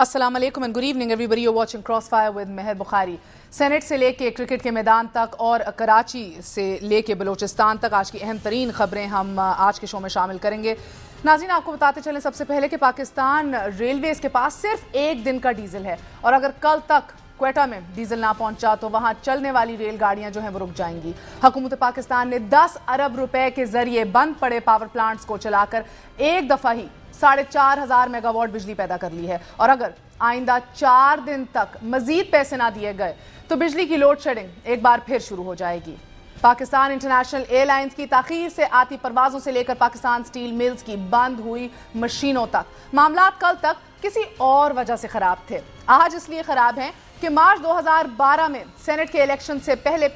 अस्सलाम वालेकुम and good evening everybody, you watching Crossfire with Mehar Bukhari. Senate से लेके क्रिकेट के मैदान तक और कराची से लेके बलूचिस्तान तक आज की अहम तरीन खबरें हम आज के शो में शामिल करेंगे। नाज़रीन, आपको बताते चलें सबसे पहले कि पाकिस्तान रेलवेज़ के पास सिर्फ एक दिन का डीजल है और अगर कल तक क्वेटा में डीजल ना पहुंचा तो वहां चलने वाली रेलगाड़ियां जो हैं वो रुक जाएंगी। हुकूमत पाकिस्तान ने 10 अरब रुपए के जरिए बंद पड़े पावर प्लांट्स को चलाकर एक दफा ही 4,500 मेगावाट बिजली पैदा कर ली है और अगर आइंदा 4 दिन तक मजीद पैसे ना दिए गए तो बिजली की लोड शेडिंग एक बार फिर शुरू हो जाएगी। पाकिस्तान इंटरनेशनल एयरलाइंस की ताखीर से आती परवाजों से लेकर पाकिस्तान स्टील मिल्स की बंद हुई मशीनों तक मामला कल तक किसी और वजह से खराब थे। आज इसलिए खराब हैं कि मार्च 2012 में सेनेट के इलेक्शन से पहले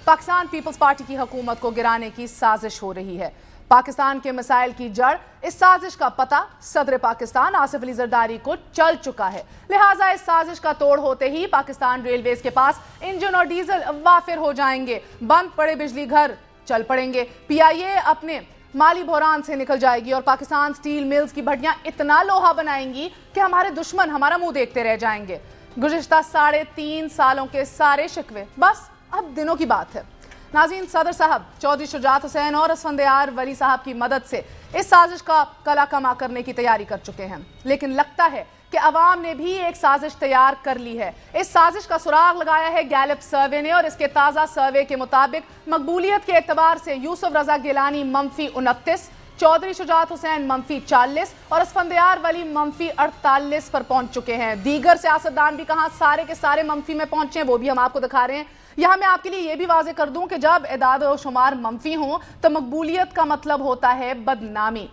पाकिस्तान पीपल्स पार्टी की हुकूमत को गिराने की साजिश हो रही है। पाकिस्तान के मसाइल की जड़ इस साजिश का पता सदर पाकिस्तान आसिफ अली जरदारी को चल चुका है, लिहाजा इस साजिश का तोड़ होते ही पाकिस्तान रेलवेज के पास इंजन और डीजल वाफिर हो जाएंगे, बंद पड़े बिजली घर चल पड़ेंगे, पीआईए अपने माली बहरान से निकल जाएगी और पाकिस्तान स्टील मिल्स की भट्टियां इतना लोहा बनाएंगी कि हमारे दुश्मन हमारा मुंह देखते रह जाएंगे। गुज़िश्ता 3.5 सालों के सारे शिकवे बस अब दिनों की बात है। नाज़रीन, सदर साहब चौधरी शुजात हुसैन और असफंदयार वली साहब की मदद से इस साजिश का कला कमा करने की तैयारी कर चुके हैं, लेकिन लगता है कि अवाम ने भी एक साजिश तैयार कर ली है। इस साजिश का सुराग लगाया है गैलप सर्वे ने और इसके ताज़ा सर्वे के मुताबिक मकबूलियत के एतबार से यूसुफ रजा गिलानी मंफी 29, चौधरी शुजात हुसैन मंफी 40 और असफंदयार वली मंफी 48 पर पहुंच चुके हैं। दीगर सियासतदान भी कहां सारे के सारे मंफी में पहुंचे वो भी हम आपको दिखा रहे हैं। यहां मैं आपके लिए ये भी वाजे कर दूं कि जब एदाद और शुमार मंफी हों तो मकबूलियत का मतलब होता है बदनामी।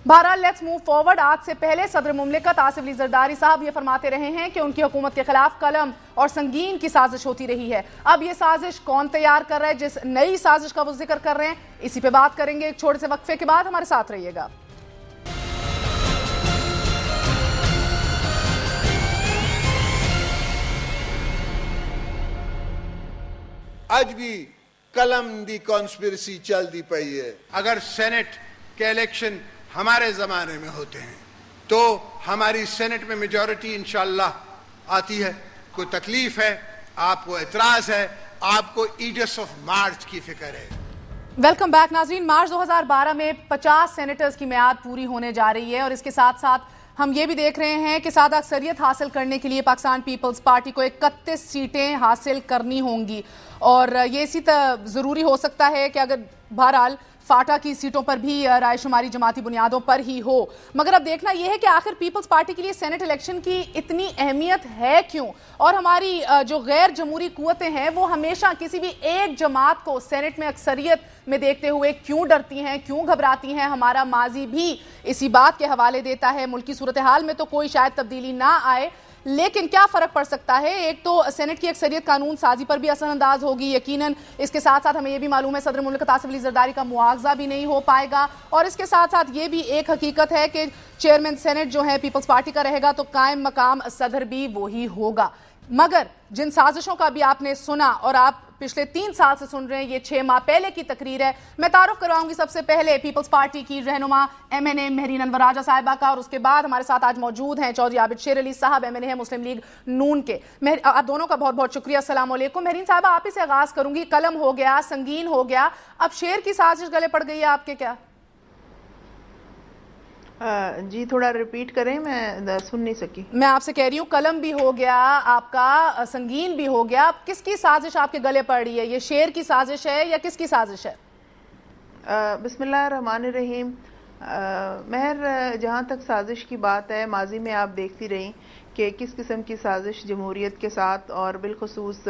बहरहाल लेट्स मूव फॉरवर्ड। आज से पहले सदर मुमलिकत आसिफ अली जरदारी साहब ये फरमाते रहे हैं कि उनकी हुकूमत के खिलाफ कलम और संगीन की साजिश होती रही है। अब ये साजिश कौन तैयार कर रहा है, जिस नई साजिश का वो जिक्र कर रहे हैं, इसी पे बात करेंगे एक छोटे से वक्फे के बाद। हमारे साथ रहिएगा। आज भी कलम दी कॉन्स्पिरेसी चलती पई है। अगर सेनेट के इलेक्शन हमारे ज़माने में होते हैं तो हमारी सेनेट में मेजॉरिटी इंशाअल्लाह आती है। कोई तकलीफ है, आपको एतराज़ है, आपको ईडियट्स ऑफ मार्च की फिक्र है। वेलकम बैक नाजरीन। मार्च 2012 में 50 सेनेटर्स की मियाद पूरी होने जा रही है और इसके साथ साथ हम ये भी देख रहे हैं कि सादा अक्सरियत हासिल करने के लिए पाकिस्तान पीपल्स पार्टी को 31 सीटें हासिल करनी होंगी और ये इसी तरह ज़रूरी हो सकता है कि अगर बहरहाल फाटा की सीटों पर भी रायशुमारी जमाती बुनियादों पर ही हो। मगर अब देखना यह है कि आखिर पीपल्स पार्टी के लिए सेनेट इलेक्शन की इतनी अहमियत है क्यों, और हमारी जो गैर जमहूरी कुव्वतें हैं वो हमेशा किसी भी एक जमात को सेनेट में अक्सरियत में देखते हुए क्यों डरती हैं, क्यों घबराती हैं। हमारा माजी भी इसी बात के हवाले देता है। मुल्की सूरत हाल में तो कोई शायद तब्दीली ना आए, लेकिन क्या फर्क पड़ सकता है। एक तो सेनेट की अक्सरियत कानून साजी पर भी असरअंदाज होगी यकीनन। इसके साथ साथ हमें यह भी मालूम है सदर मुमलिकत आसिफ अली जरदारी का मुआवजा भी नहीं हो पाएगा और इसके साथ साथ ये भी एक हकीकत है कि चेयरमैन सेनेट जो है पीपल्स पार्टी का रहेगा तो कायम मकाम सदर भी वही होगा। मगर जिन साजिशों का भी आपने सुना और आप पिछले 3 साल से सुन रहे हैं, ये 6 माह पहले की तकरीर है। मैं तारुफ करवाऊंगी सबसे पहले पीपल्स पार्टी की रहनुमा MNA महरीन अनवर राजा साहिबा का और उसके बाद हमारे साथ आज मौजूद हैं चौधरी आबिद शेर अली साहब, MNA है मुस्लिम लीग नून के। आप दोनों का बहुत बहुत शुक्रिया। अस्सलाम वालेकुम। महरीन साहिबा, आप ही से आगाज करूंगी। कलम हो गया, संगीन हो गया, अब शेर की साजिश गले पड़ गई है आपके क्या? जी थोड़ा रिपीट करें, मैं सुन नहीं सकी। मैं आपसे कह रही हूँ कलम भी हो गया आपका, संगीन भी हो गया, अब किसकी साजिश आपके गले पड़ रही है? ये शेर की साजिश है या किसकी साजिश है? बिस्मिल्लाह रहमान रहीम। महर, जहाँ तक साजिश की बात है, माजी में आप देखती रही कि किस किस्म की साजिश जमहूरियत के साथ और बिलखसूस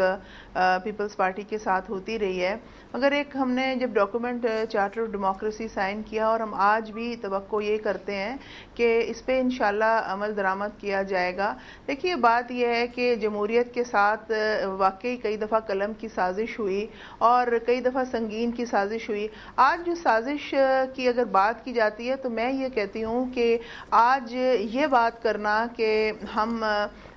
पीपल्स पार्टी के साथ होती रही है। मगर एक हमने जब document charter of democracy sign किया और हम आज भी तवक्को ये करते हैं कि इस पे इंशाल्लाह अमल दरामद किया जाएगा। देखिए, बात यह है कि जमहूरियत के साथ वाकई कई दफ़ा कलम की साजिश हुई और कई दफ़ा संगीन की साजिश हुई। आज जो साजिश की अगर बात की जाती है तो मैं ये कहती हूँ कि आज ये बात करना कि हम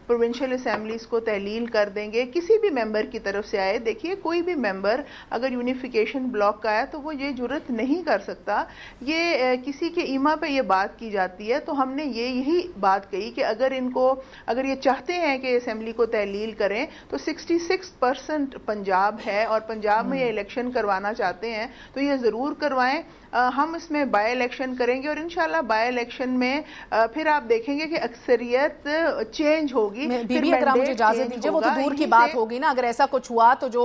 پروونشل اسمبلیز کو تحلیل کر دیں گے کسی بھی ممبر کی طرف سے آئے. دیکھیے کوئی بھی ممبر اگر یونیفیکیشن بلاک کا ہے تو وہ یہ جرت نہیں کر سکتا. یہ کسی کے ایما پہ یہ بات کی جاتی ہے. تو ہم نے یہی بات کہی کہ اگر یہ چاہتے ہیں کہ اسمبلی کو تحلیل کریں تو 66% پنجاب ہے اور پنجاب میں یہ الیکشن کروانا چاہتے ہیں تو یہ ضرور کروائیں. ہم اس میں بائی الیکشن کریں گے اور انشاءاللہ بائی الیکشن میں پھر آپ دیکھیں گے کہ اکثریت چینج ہوگی. بی بی اگر آپ مجھے اجازت دیجیے, وہ تو دور کی بات ہوگی نا. اگر ایسا کچھ ہوا تو جو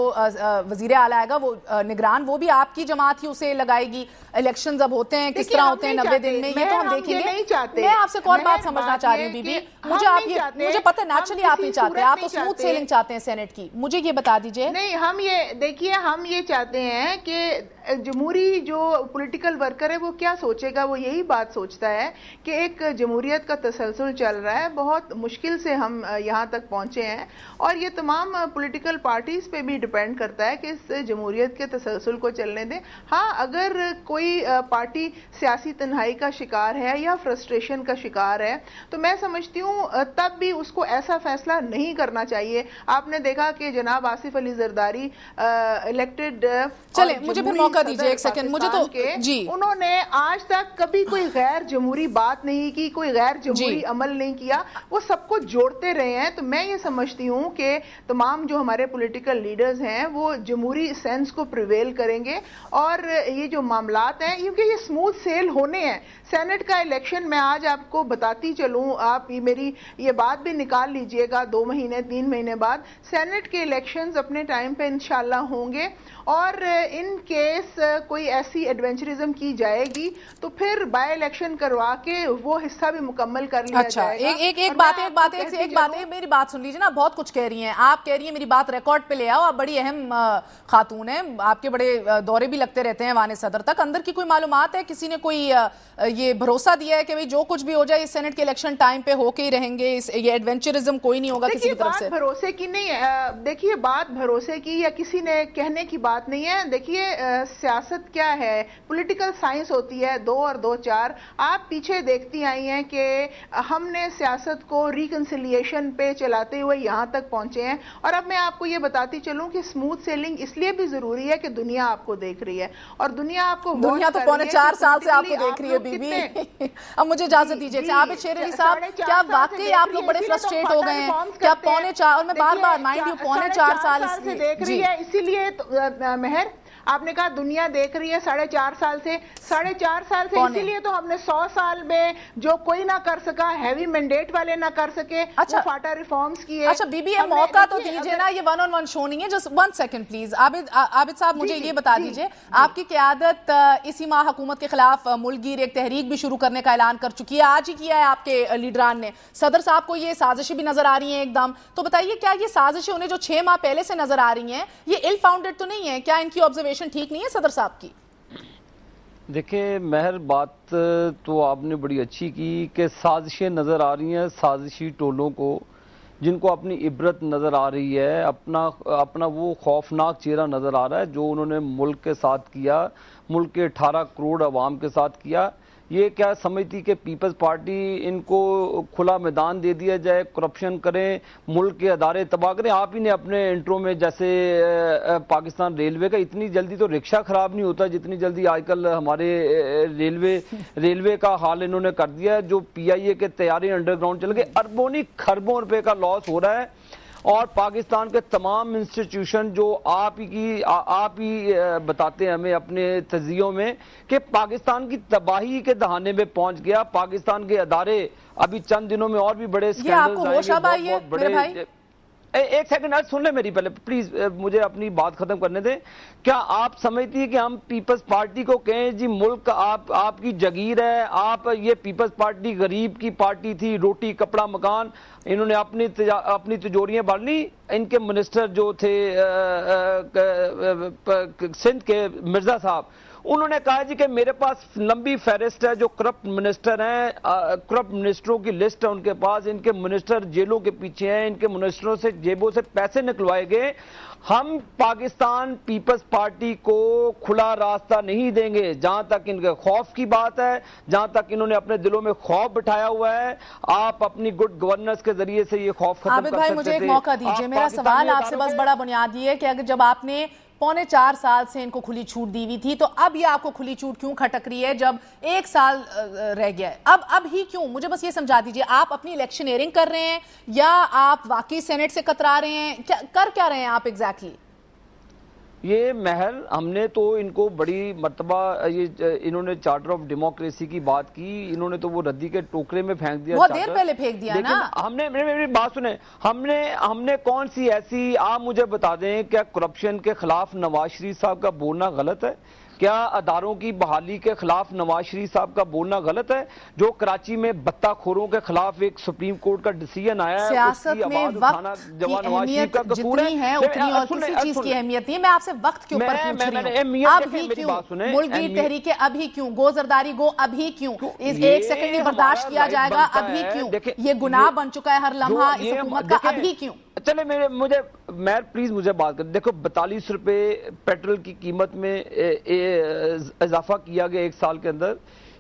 وزیر اعلیٰ آئے گا وہ نگران وہ بھی آپ کی جماعت ہی اسے لگائے گی. الیکشنز اب ہوتے ہیں کس طرح ہوتے ہیں 90 دن میں, یہ تو ہم دیکھیں گے. میں آپ سے ایک اور بات سمجھنا چاہ رہی ہوں بی بی, مجھے پتہ نیچرلی آپ نہیں چاہتے, آپ تو اسموتھ سیلنگ چاہتے ہیں سینٹ کی. مجھے یہ بتا دیجیے. نہیں, ہم یہ چاہتے ہیں کہ جمہوری جو پولیٹیکل ورکر ہے وہ کیا سوچے گا. وہ یہی بات سوچتا ہے کہ ایک جمہوریت کا تسلسل چل رہا ہے, بہت مشکل سے ہم یہاں تک پہنچے ہیں اور یہ تمام پولیٹیکل پارٹیز پہ بھی ڈیپینڈ کرتا ہے کہ اس جمہوریت کے تسلسل کو چلنے دیں. ہاں, اگر کوئی پارٹی سیاسی تنہائی کا شکار ہے یا فرسٹریشن کا شکار ہے تو میں سمجھتی ہوں تب بھی اس کو ایسا فیصلہ نہیں کرنا چاہیے. آپ نے دیکھا کہ جناب آصف علی زرداری الیکٹڈ, چلیں مجھے پھر موقع دیجیے ایک سیکنڈ. مجھے تو جی, انہوں نے آج تک کبھی کوئی غیر جمہوری بات نہیں کی, کوئی غیر جمہوری عمل نہیں کیا, وہ سب کو جوڑتے رہے ہیں. تو میں یہ سمجھتی ہوں کہ تمام جو ہمارے پولیٹیکل لیڈرز ہیں وہ جمہوری سینس کو پریویل کریں گے اور یہ جو معاملات ہیں کیونکہ یہ سموتھ سیل ہونے ہیں. سینٹ کا الیکشن میں آج آپ کو بتاتی چلوں, آپ میری یہ بات بھی نکال لیجئے گا 2 مہینے 3 مہینے بعد سینٹ کے الیکشنز اپنے ٹائم پہ انشاءاللہ ہوں گے اور ان کیس کوئی ایسی ایڈونچرزم کی جائے گی تو پھر بائی الیکشن کروا کے وہ حصہ بھی مکمل کر لیا جائے گا. ایک بات میری بات سن لیجیے نا. بہت کچھ کہہ رہی ہیں آپ, کہہ رہی ہیں میری بات ریکارڈ پہ لے آؤ. آپ بڑی اہم خاتون ہیں, آپ کے بڑے دورے بھی لگتے رہتے ہیں ایوان صدر تک. اندر کی کوئی معلومات ہے, کسی نے کوئی یہ بھروسہ دیا ہے کہ بھئی جو کچھ بھی ہو جائے اس سینٹ کے الیکشن ٹائم پہ ہو کے ہی رہیں گے, یہ ایڈونچرزم کوئی نہیں ہوگا کسی کی طرف سے؟ بھروسے کی نہیں ہے. دیکھیے بات بھروسے کی یا کسی نے کہنے کی بات نہیں ہے. دیکھیے سیاست کیا ہے, پولیٹیکل سائنس ہوتی ہے 2 اور 2 4. آپ پیچھے دیکھتی آئی ہیں کہ ہم نے سیاست کو ریکنسیلیشن پہ چلاتے ہوئے یہاں تک پہنچے ہیں اور اب میں آپ کو یہ بتاتی چلوں کہ سموتھ سیلنگ اس لیے بھی ضروری ہے کہ دنیا آپ کو دیکھ رہی ہے اور دنیا آپ کو دنیا تو 4.25 سال سے آپ کو دیکھ رہی ہے بی بی. اب مجھے اجازت دیجیے. عابد شیر علی صاحب, کیا واقعی آپ لوگ بڑے فرسٹریٹ ہو گئے ہیں کیا 4.25, اور میں بار بار مائنڈ یو 4.25 سال سے دیکھ رہی ہے, اسی لیے مہر آپ نے کہا دنیا دیکھ رہی ہے 4.5 سال سے, 4.5 سال سے اسی لیے تو ہم نے 100 سال میں جو کوئی نہ کر سکا, ہیوی مینڈیٹ والے نہ کر سکے, وہ فاٹا ریفارمز کیے. اچھا بی بی, موقع تو دیجیے نا, یہ 1-on-1 شو نہیں ہے. Just 1 second please. عابد صاحب مجھے یہ بتا دیجیے, آپ کی قیادت اسی ماہ حکومت کے خلاف ملک گیر ایک تحریک بھی شروع کرنے کا اعلان کر چکی ہے, آج ہی کیا ہے آپ کے لیڈران نے. صدر صاحب کو یہ سازشیں بھی نظر آ رہی ہیں ایک دم, تو بتائیے کیا یہ سازشیں انہیں جو 6 ماہ پہلے سے نظر آ رہی ہیں یہ ill founded تو نہیں ہے؟ کیا ان کی آبزرویشن ٹھیک نہیں ہے صدر صاحب کی؟ دیکھیں مہر, بات تو آپ نے بڑی اچھی کی کہ سازشیں نظر آ رہی ہیں سازشی ٹولوں کو, جن کو اپنی عبرت نظر آ رہی ہے, اپنا وہ خوفناک چہرہ نظر آ رہا ہے جو انہوں نے ملک کے ساتھ کیا, ملک کے 18 کروڑ عوام کے ساتھ کیا. یہ کیا سمجھتی کہ پیپلز پارٹی ان کو کھلا میدان دے دیا جائے, کرپشن کریں, ملک کے ادارے تباہ کریں. آپ ہی نے اپنے انٹرو میں جیسے پاکستان ریلوے کا, اتنی جلدی تو رکشہ خراب نہیں ہوتا جتنی جلدی آج کل ہمارے ریلوے کا حال انہوں نے کر دیا ہے. جو PIA کے طیارے انڈر گراؤنڈ چل گئے, اربوں نہیں کھربوں روپے کا لاس ہو رہا ہے. اور پاکستان کے تمام انسٹیٹیوشن جو آپ ہی بتاتے ہیں ہمیں اپنے تجزیوں میں کہ پاکستان کی تباہی کے دہانے میں پہنچ گیا. پاکستان کے ادارے ابھی چند دنوں میں اور بھی بڑے سکینڈلز آئیں گے, بہت بڑے. ایک سیکنڈ سن لیں میری پہلے پلیز, مجھے اپنی بات ختم کرنے دیں. کیا آپ سمجھتی ہیں کہ ہم پیپلز پارٹی کو کہیں جی ملک آپ کی جگیر ہے, آپ یہ پیپلز پارٹی غریب کی پارٹی تھی, روٹی کپڑا مکان, انہوں نے اپنی تجوریاں بھر لی. ان کے منسٹر جو تھے سندھ کے مرزا صاحب, انہوں نے کہا جی کہ میرے پاس لمبی فہرست ہے جو کرپٹ منسٹر ہیں، کرپٹ منسٹروں کی لسٹ ہے ان کے پاس، ان کے منسٹر جیلوں کے پیچھے ہیں، ان کے منسٹروں سے جیبوں سے پیسے نکلوائے گئے. ہم پاکستان پیپلز پارٹی کو کھلا راستہ نہیں دیں گے جہاں تک ان کے خوف کی بات ہے، جہاں تک انہوں نے اپنے دلوں میں خوف بٹھایا ہوا ہے. آپ اپنی گڈ گورننس کے ذریعے سے یہ خوف ختم کر سکتے تھے. عابد بھائی مجھے ایک موقع دیجئے، میرا سوال آپ سے بس بڑا بنیادی ہے کہ اگر جب آپ نے 4.25 سال سے ان کو کھلی چھوٹ دی ہوئی تھی تو اب یہ آپ کو کھلی چھوٹ کیوں کھٹک رہی ہے جب 1 سال رہ گیا ہے؟ اب ہی کیوں؟ مجھے بس یہ سمجھا دیجئے، آپ اپنی الیکشنئرنگ کر رہے ہیں یا آپ واقعی سینٹ سے کترا رہے ہیں؟ کر کیا رہے ہیں آپ ایگزیکٹلی؟ یہ محل ہم نے تو ان کو بڑی مرتبہ انہوں نے چارٹر آف ڈیموکریسی کی بات کی، انہوں نے تو وہ ردی کے ٹوکرے میں پھینک دیا. بہت دیر پہلے پھینک دیا نا. ہم نے میری بات سنیں، ہم نے کون سی ایسی، آپ مجھے بتا دیں کیا کرپشن کے خلاف نواز شریف صاحب کا بولنا غلط ہے؟ کیا اداروں کی بحالی کے خلاف نواز شریف صاحب کا بولنا غلط ہے؟ جو کراچی میں بتہ خوروں کے خلاف ایک سپریم کورٹ کا ڈیسیجن آیا ہے، سیاست میں وقت کی اہمیت جتنی ہے اتنی اور کسی چیز کی اہمیت نہیں ہے. میں آپ سے وقت کے اوپر پوچھ رہی ہوں، اب ہی کیوں ملک گیر تحریکیں، اب ہی کیوں گوزرداری گو، اب ہی کیوں 1 سیکنڈ نہیں برداشت کیا جائے گا، اب ہی کیوں یہ گناہ بن چکا ہے ہر لمحہ اس حکومت کا، اب ہی کیوں؟ چلے میں پلیز مجھے بات کر، دیکھو 42 روپے پیٹرول کی قیمت میں اضافہ کیا گیا 1 سال کے اندر،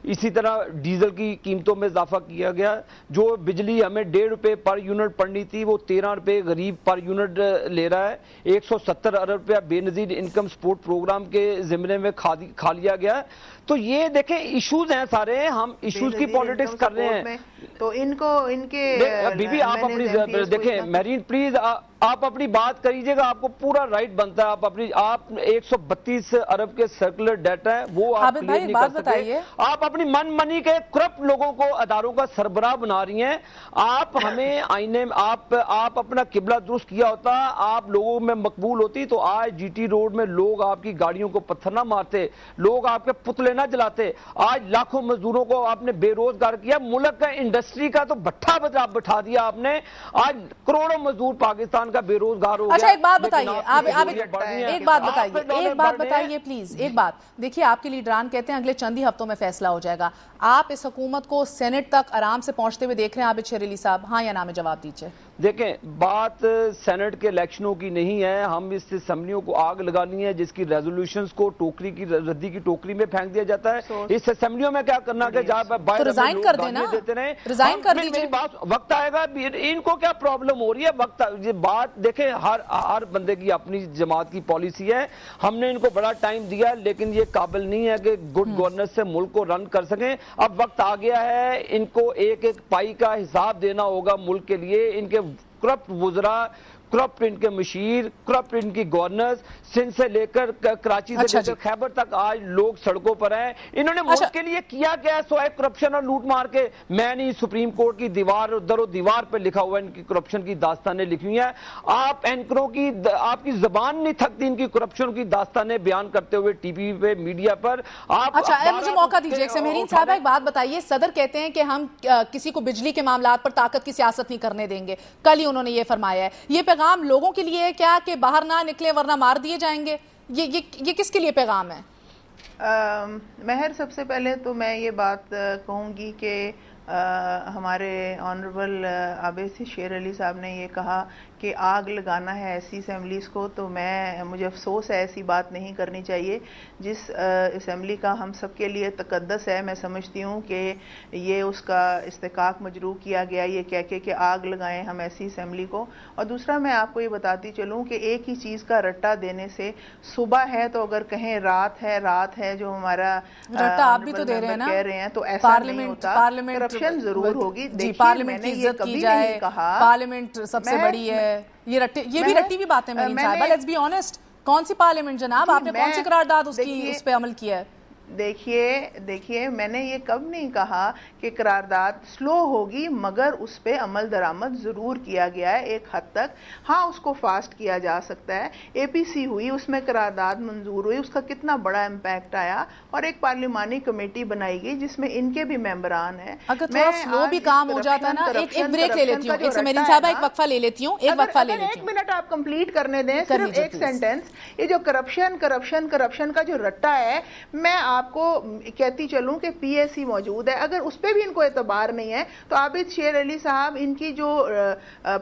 اسی طرح ڈیزل کی قیمتوں میں اضافہ کیا گیا. جو بجلی ہمیں 1.5 روپے پر یونٹ پڑنی تھی وہ 13 روپے غریب پر یونٹ لے رہا ہے. 170 ارب روپیہ بے نظیر انکم سپورٹ پروگرام کے ضمن میں کھا لیا گیا. تو یہ دیکھیں ایشوز ہیں سارے، ہم ایشوز کی پالیٹکس کر رہے ہیں. تو ان کے بی بی آپ اپنی دیکھیں میرین پلیز آپ اپنی بات کریجئے گا، آپ کو پورا رائٹ بنتا ہے. آپ 132 ارب کے سرکولر ڈیٹا ہے وہ آپ کلیئر نہیں کر سکتے. آپ اپنی من منی کے کرپٹ لوگوں کو اداروں کا سربراہ بنا رہی ہیں. آپ ہمیں آئینے میں آپ اپنا قبلہ درست کیا ہوتا، آپ لوگوں میں مقبول ہوتی تو آج جی ٹی روڈ میں لوگ آپ کی گاڑیوں کو پتھر نہ مارتے، لوگ آپ کے پتلے نہ جلاتے. آج لاکھوں مزدوروں کو آپ نے بے روزگار کیا، ملک کا انڈسٹری کا تو بٹھا بٹھا دیا آپ نے. آج کروڑوں مزدور پاکستان کا بے روزگار ہو گیا. اچھا ایک بات بتائیے، ایک بات بتائیے پلیز، ایک بات دیکھیے، آپ کے لیڈران کہتے ہیں اگلے چند ہی ہفتوں میں فیصلہ ہو جائے گا. آپ اس حکومت کو سینٹ تک آرام سے پہنچتے ہوئے دیکھ رہے ہیں؟ عابد شیر علی صاحب ہاں یا نا میں جواب دیجئے. دیکھیں بات سینٹ کے الیکشنوں کی نہیں ہے، ہم اس اسمبلیوں کو آگ لگانی ہے جس کی ریزولوشنز کو ردی کی ٹوکری میں پھینک دیا جاتا ہے. اس اسمبلیوں میں کیا کرنا کہ جہاں باہر ریزائن کر دینا، ریزائن کر دیجئے. وقت آئے گا، ان کو کیا پرابلم ہو رہی ہے؟ وقت بات دیکھیں، ہر بندے کی اپنی جماعت کی پالیسی ہے. ہم نے ان کو بڑا ٹائم دیا لیکن یہ قابل نہیں ہے کہ گڈ گورننس سے ملک کو رن کر سکیں. اب وقت آ گیا ہے، ان کو ایک پائی کا حساب دینا ہوگا ملک کے لیے. ان کے کرپٹ وزراء، کرپٹ ان کے مشیر، کرپٹ ان کی گورنرز، سندھ سے لے کر کراچی سے لے کر خیبر تک آج لوگ سڑکوں پر ہیں. انہوں نے ملک کے لیے کیا کیا ہے سوائے کرپشن اور لوٹ مار کے؟ میں نہیں، سپریم کورٹ کی در و دیوار پہ لکھا ہوا ہے ان کی کرپشن کی داستانیں لکھی ہوئی ہیں. آپ اینکروں کی آپ کی زبان نہیں تھکتی ان کی کرپشن کی داستانیں بیان کرتے ہوئے ٹی وی پہ، میڈیا پر. اچھا مجھے موقع دیجیے. سمرین صاحب ایک بات بتائیے، صدر کہتے ہیں کہ ہم کسی کو بجلی کے معاملات پر طاقت کی سیاست نہیں کرنے دیں گے، کل ہی انہوں نے یہ فرمایا ہے. یہ پیغام لوگوں کے لیے ہے کیا کہ باہر نہ نکلیں ورنہ مار دیے جائیں گے؟ یہ کس کے لیے پیغام ہے؟ مہر سب سے پہلے تو میں یہ بات کہوں گی کہ ہمارے آنریبل عابد شیر علی صاحب نے یہ کہا کہ آگ لگانا ہے ایسی اسمبلیز کو، تو مجھے افسوس ہے، ایسی بات نہیں کرنی چاہیے. جس اسمبلی کا ہم سب کے لیے تقدس ہے، میں سمجھتی ہوں کہ یہ اس کا استحقاق مجروح کیا گیا یہ کہہ کے کہ آگ لگائیں ہم ایسی اسمبلی کو. اور دوسرا میں آپ کو یہ بتاتی چلوں کہ ایک ہی چیز کا رٹا دینے سے، صبح ہے تو اگر کہیں رات ہے جو ہمارا رٹا آپ بھی تو دے رہے ہیں نا، کہہ رہے ہیں، تو ایسا نہیں ہوتا. کرپشن ضرور ہوگی. پارلیمنٹ کی عزت کی جائے، پارلیمنٹ سب سے بڑی ہے. یہ بھی رٹی بھی بات ہے میرین صاحبہ. لیٹس بی آنیسٹ، کون سی پارلیمنٹ جناب؟ آپ نے کون سی قرارداد اس پہ عمل کیا ہے؟ देखिए मैंने ये कब नहीं कहा कि करारदाद स्लो होगी, मगर उस पे अमल दरामद जरूर किया गया है एक हद तक। हाँ, उसको फास्ट किया जा सकता है। एपीसी हुई, उसमें करारदाद मंजूर हुई, उसका कितना बड़ा इम्पैक्ट आया, और एक पार्लिमानी कमेटी बनाई गई जिसमें इनके भी मेंबरान हैं। अगर थोड़ा स्लो भी काम हो जाता ना, एक ब्रेक ले लेती हूँ, एक से मेरी साहब एक वक्फा ले लेती हूँ, एक वक्फा ले लेती हूँ। एक मिनट आप कंप्लीट करने दें, सिर्फ एक सेंटेंस। ये जो करप्शन का जो रट्टा है, मैं आपको कहती चलूं कि पीएसी मौजूद है, अगर उस पे भी इनको एतबार नहीं है तो आबिद शेर अली साहब, इनकी जो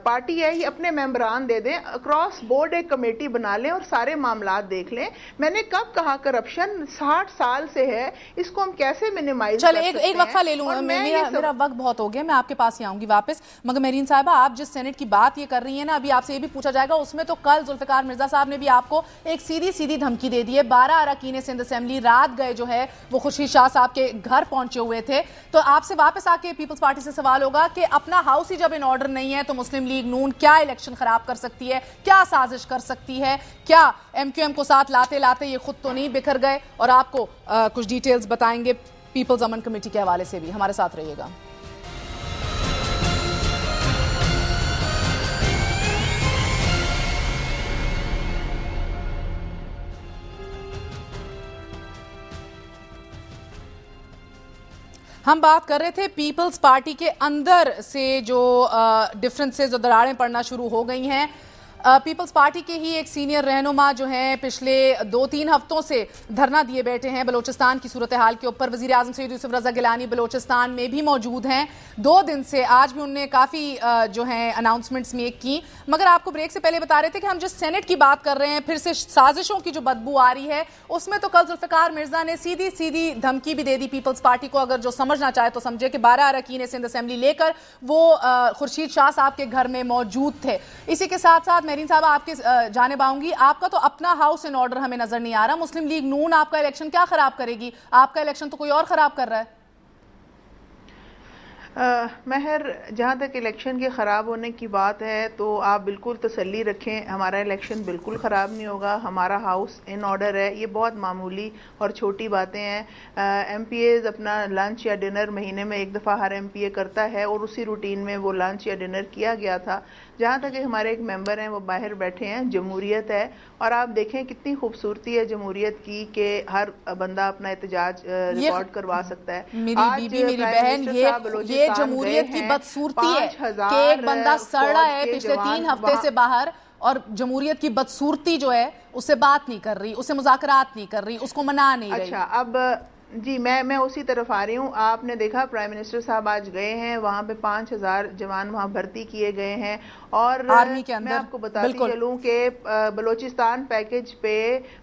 पार्टी है, ये अपने मेंबरान दे दें, अक्रॉस बोर्ड एक कमेटी बना लें और सारे मामलात देख लें। मैंने कब कहा करप्शन 60 साल से है, इसको हम कैसे मिनिमाइज कर सकते हैं? एक वक्फा ले लूंगा, मेरा वक्त बहुत हो गया, मैं आपके पास ही आऊंगी वापस। मगर मेरीन साहिबा, आप जिस सेनेट की बात ये कर रही है ना, अभी आपसे ये भी पूछा जाएगा, उसमें तो कल जुल्फिकार मिर्जा साहब ने भी आपको एक सीधी धमकी दे दी है। 12 अरकान सिंध असेंबली रात गए जो है वो खुर्शीद शाह साहब के घर पहुंचे हुए थे। तो आपसे वापस आके पीपल्स पार्टी से सवाल होगा कि अपना हाउस ही जब इन ऑर्डर नहीं है तो मुस्लिम लीग नून क्या इलेक्शन खराब कर सकती है, क्या साजिश कर सकती है? क्या एमक्यूएम को साथ लाते लाते ये खुद तो नहीं बिखर गए? और आपको कुछ डिटेल्स बताएंगे पीपल्स अमन कमेटी के हवाले से भी। हमारे साथ रहिएगा। हम बात कर रहे थे पीपल्स पार्टी के अंदर से जो डिफरेंसेस और दरारें पड़ना शुरू हो गई हैं। पीपल्स पार्टी के ही एक सीनियर रहनुमा जो हैं पिछले 2-3 हफ्तों से धरना दिए बैठे हैं बलोचिस्तान की सूरत हाल के ऊपर। वजीर आजम सैयद यूसुफ रजा गिलानी बलोचिस्तान में भी मौजूद हैं 2 दिन से। आज भी उन्होंने काफ़ी जो हैं अनाउंसमेंट्स मेक की। मगर आपको ब्रेक से पहले बता रहे थे कि हम जिस सेनेट की बात कर रहे हैं, फिर से साजिशों की जो बदबू आ रही है, उसमें तो कल जुल्फिकार मिर्जा ने सीधी धमकी भी दे दी पीपल्स पार्टी को। अगर जो समझना चाहे तो समझे कि 12 अरकान सिंध असेंबली लेकर वो खुर्शीद शाह साहब के घर में मौजूद थे। इसी के साथ साथ मेरीन साहब आपके जानिब आऊंगी। आपका तो अपना हाउस इन ऑर्डर हमें नजर नहीं आ रहा। मुस्लिम लीग नून आपका इलेक्शन क्या खराब करेगी? आपका इलेक्शन तो कोई और खराब कर रहा है। महर, जहाँ तक इलेक्शन के ख़राब होने की बात है तो आप बिल्कुल तसल्ली रखें, हमारा इलेक्शन बिल्कुल ख़राब नहीं होगा। हमारा हाउस इन ऑर्डर है। ये बहुत मामूली और छोटी बातें हैं। एमपीएज अपना लंच या डिनर महीने में एक दफ़ा हर एमपीए करता है और उसी रूटीन में वो लंच या डिनर किया गया था। जहाँ तक हमारे एक मेंबर हैं वो बाहर बैठे हैं, जमहूरियत है, और आप देखें कितनी खूबसूरती है जमहूरियत की कि हर बंदा अपना एहतजाज रिकॉर्ड करवा सकता है। मेरी बीबी, मेरी बहन, ये जमहूरियत की बदसूरती है कि एक बंदा सड़ रहा है पिछले 3 हफ्ते से बाहर, और जमहूरियत की बदसूरती जो है उससे बात नहीं कर रही, उससे मुज़ाकरात नहीं कर रही, उसको मना नहीं रही। अच्छा, अब जी मैं उसी तरफ आ रही हूँ। आपने देखा प्राइम मिनिस्टर साहब आज गए हैं, वहाँ पे 5000 जवान वहाँ भर्ती किए गए हैं, और आर्मी के अंदर। मैं आपको बताती चलूँ कि बलोचिस्तान पैकेज पे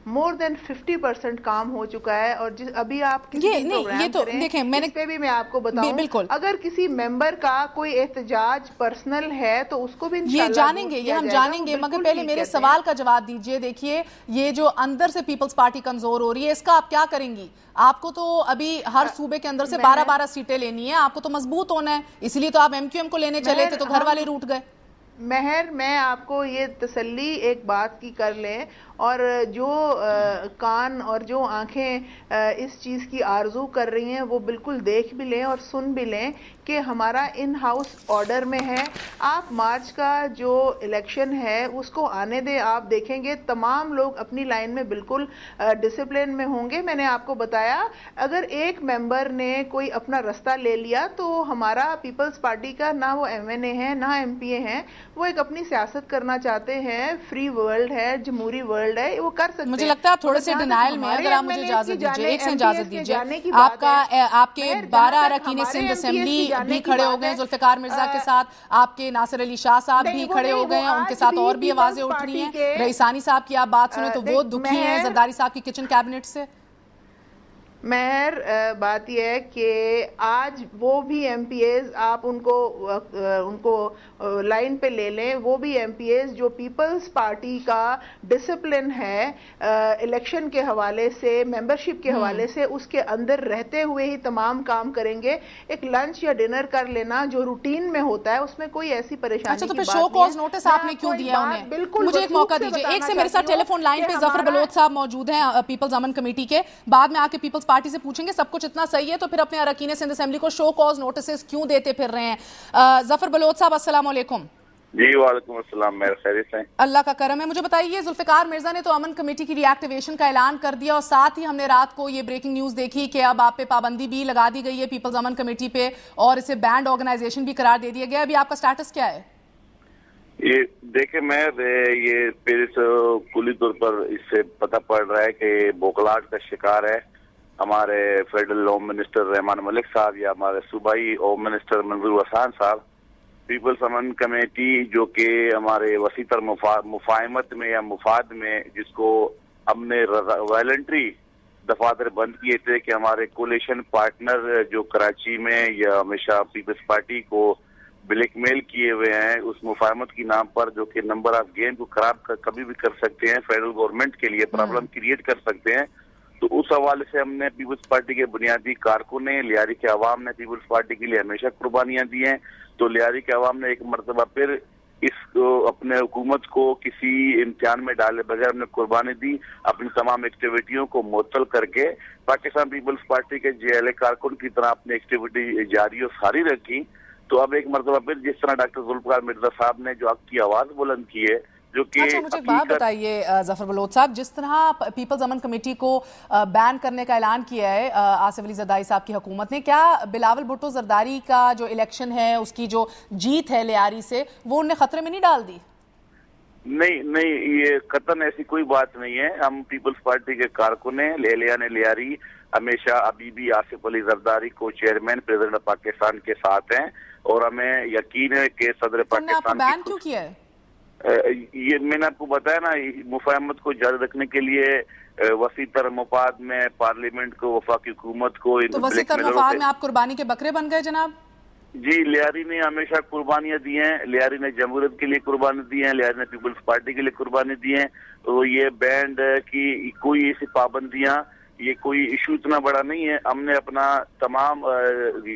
मोर देन 50% काम हो चुका है। और अभी आप ये तो देखें, मैंने पे भी मैं आपको बताऊं, अगर किसी मेंबर का कोई एहतजाज पर्सनल है तो उसको भी ये जानेंगे, ये हम जानेंगे। मगर पहले मेरे सवाल का जवाब दीजिए। देखिए, ये जो अंदर से पीपल्स पार्टी कमजोर हो रही है, इसका आप क्या करेंगी? आपको तो अभी हर सूबे के अंदर से 12-12 सीटें लेनी है, आपको तो मजबूत होना है, इसीलिए तो आप एमक्यूएम को लेने चले थे, तो घर वाले रूठ गए। महर, मैं आपको ये तसल्ली एक बात की कर लें, और जो कान और जो आंखें इस चीज़ की आरजू कर रही हैं वो बिल्कुल देख भी लें और सुन भी लें कि हमारा इन हाउस ऑर्डर में है। आप मार्च का जो इलेक्शन है उसको आने दें, आप देखेंगे तमाम लोग अपनी लाइन में बिल्कुल डिसिप्लिन में होंगे। मैंने आपको बताया, अगर एक मेंबर ने कोई अपना रास्ता ले लिया तो हमारा पीपल्स पार्टी का ना वो एमएनए है ना एमपीए हैं, वो एक अपनी सियासत करना चाहते हैं, फ्री वर्ल्ड है, जमहूरी वर्ल्ड है, वो कर सकते हैं। मुझे लगता है आप थोड़े से डिनाइल में, अगर आप मुझे इजाजत दीजिए, एक से इजाजत दीजिए। आपके 12 अरकान सिंध असेंबली भी खड़े हो गए जुल्फिकार मिर्जा के साथ, आपके नासिर अली शाह साहब भी खड़े हो गए हैं, उनके साथ और भी आवाजें उठ रही हैं। रईसानी साहब की आप बात सुने तो वो दुखी हैं जरदारी साहब की किचन कैबिनेट से। महर, बात यह है कि आज वो भी एमपीएज आप उनको लाइन पे ले लें, वो भी एमपीएज जो पीपल्स पार्टी का डिसिप्लिन है इलेक्शन के हवाले से, मेंबरशिप के हवाले से, उसके अंदर रहते हुए ही तमाम काम करेंगे। एक लंच या डिनर कर लेना जो रूटीन में होता है, उसमें कोई ऐसी परेशानी अच्छा, तो फिर शो कॉज नोटिस आपने क्यों दिया उन्हें? बिल्कुल, मुझे एक मौका दीजिए। एक से मेरे साथ टेलीफोन लाइन पे जफर बलोच साहब मौजूद हैं पीपल्स अमन कमेटी के, बाद में आके पीपल्स पार्टी से पूछेंगे सब कुछ इतना सही है तो फिर अपने अरकान सिंध असेंबली को शो कॉज नोटिस क्यों देते फिर रहे हैं। जफर बलोच साहब अस्सलाम वालेकुम। जी वालेकुम अस्सलाम, मेरे खैरियत से। अल्लाह का करम है। मुझे बताइए, जुल्फिकार मिर्जा ने तो अमन कमेटी की रिएक्टिवेशन का ऐलान कर दिया और साथ ही हमने रात को ये ब्रेकिंग न्यूज देखी कि अब आप पे पाबंदी भी लगा दी गई है पीपल्स अमन कमेटी पे और इसे बैंड ऑर्गेनाइजेशन भी करार दे दिया गया। अभी आपका स्टेटस क्या है? ये देखे मैं ये फिर कुली तौर पर इससे पता पड़ रहा है कि बोखलाहट का शिकार है हमारे federal home minister Rahman Malik साहब या हमारे सूबाई होम मिनिस्टर मंजूर हसन साहब। पीपल्स अमन कमेटी जो कि हमारे वसीतर मुफाहमत में या मुफाद में जिसको हमने वॉलंटरी दफातर बंद किए थे कि हमारे कोलिशन पार्टनर जो कराची में या हमेशा पीपल्स पार्टी को ब्लैकमेल किए हुए हैं उस मुफाहमत की नाम पर जो कि नंबर ऑफ गेम को खराब कभी भी कर सकते हैं, फेडरल गवर्नमेंट के लिए प्रॉब्लम क्रिएट कर सकते हैं। तो उस हवाले से हमने पीपल्स पार्टी के बुनियादी कारकुन ने लियारी के अवाम ने पीपल्स पार्टी के लिए हमेशा कुर्बानियां दी हैं। तो लियारी के अवाम ने एक मरतबा फिर इस अपने हुकूमत को किसी इम्तिहान में डाले बगैर हमने कुर्बानी दी, अपनी तमाम एक्टिविटियों को मुअत्तल करके पाकिस्तान पीपल्स पार्टी के JLA कारकुन की तरह अपनी एक्टिविटी जारी और सारी रखी। तो अब एक मरतबा फिर जिस तरह डॉक्टर जुल्फिकार मिर्जा साहब ने जो आपकी आवाज बुलंद की है जो कि अच्छा, मुझे एक बात बताइए जफर बलोच साहब, जिस तरह पीपल्स अमन कमेटी को बैन करने का ऐलान किया है आसिफ अली जरदारी साहब की हुकूमत ने, क्या बिलावल भुट्टो जरदारी का जो इलेक्शन है उसकी जो जीत है लियारी से वो उन्हें खतरे में नहीं डाल दी? नहीं, ये कतन ऐसी कोई बात नहीं है। हम पीपल्स पार्टी के कारकुन हैं। ने लियारी हमेशा अभी भी आसिफ अली जरदारी को चेयरमैन प्रेसिडेंट पाकिस्तान के साथ हैं और हमें यकीन है कि सदर पाकिस्तान बैन क्यों किया है? ये मैंने आपको बताया ना, मुफाहमत को जारी रखने के लिए वसीतर मुफाद में पार्लियामेंट को वफाकी हुकूमत को तो वसीतर मुफाद में आप कुर्बानी के बकरे बन गए जनाब? जी, लियारी ने हमेशा कुर्बानियां दी हैं। लियारी ने जमहूरियत के लिए कुर्बानी दी है, लियारी ने पीपल्स पार्टी के लिए कुर्बानी दी है। तो ये बैंड की कोई ऐसी पाबंदियां ये कोई इशू इतना बड़ा नहीं है। हमने अपना तमाम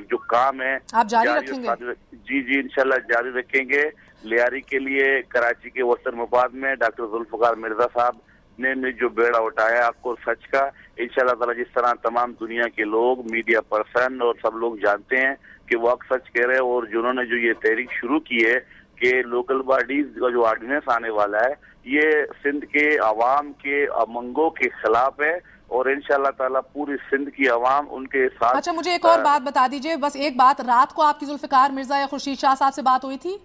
जो काम है आप जारी रखेंगे? जी इंशाल्लाह जारी रखेंगे। लियारी के लिए कराची के वस्तर मुफाद में डॉक्टर जुल्फिकार मिर्जा साहब ने जो बेड़ा उठाया आपको सच का, इंशाल्लाह ताला जिस तरह तमाम दुनिया के लोग मीडिया पर्सन और सब लोग जानते हैं कि वो सच कह रहे हैं और जिन्होंने जो ये तहरीक शुरू की है कि लोकल बॉडीज का जो ऑर्डिनेंस आने वाला है ये सिंध के अवाम के अमंगों के खिलाफ है और इंशाल्लाह ताला पूरी सिंध की आवाम उनके साथ। अच्छा, मुझे एक और बात बता दीजिए, बस एक बात, रात को आपकी जुल्फिकार मिर्जा या खुर्शीद शाह साहब से बात हुई थी?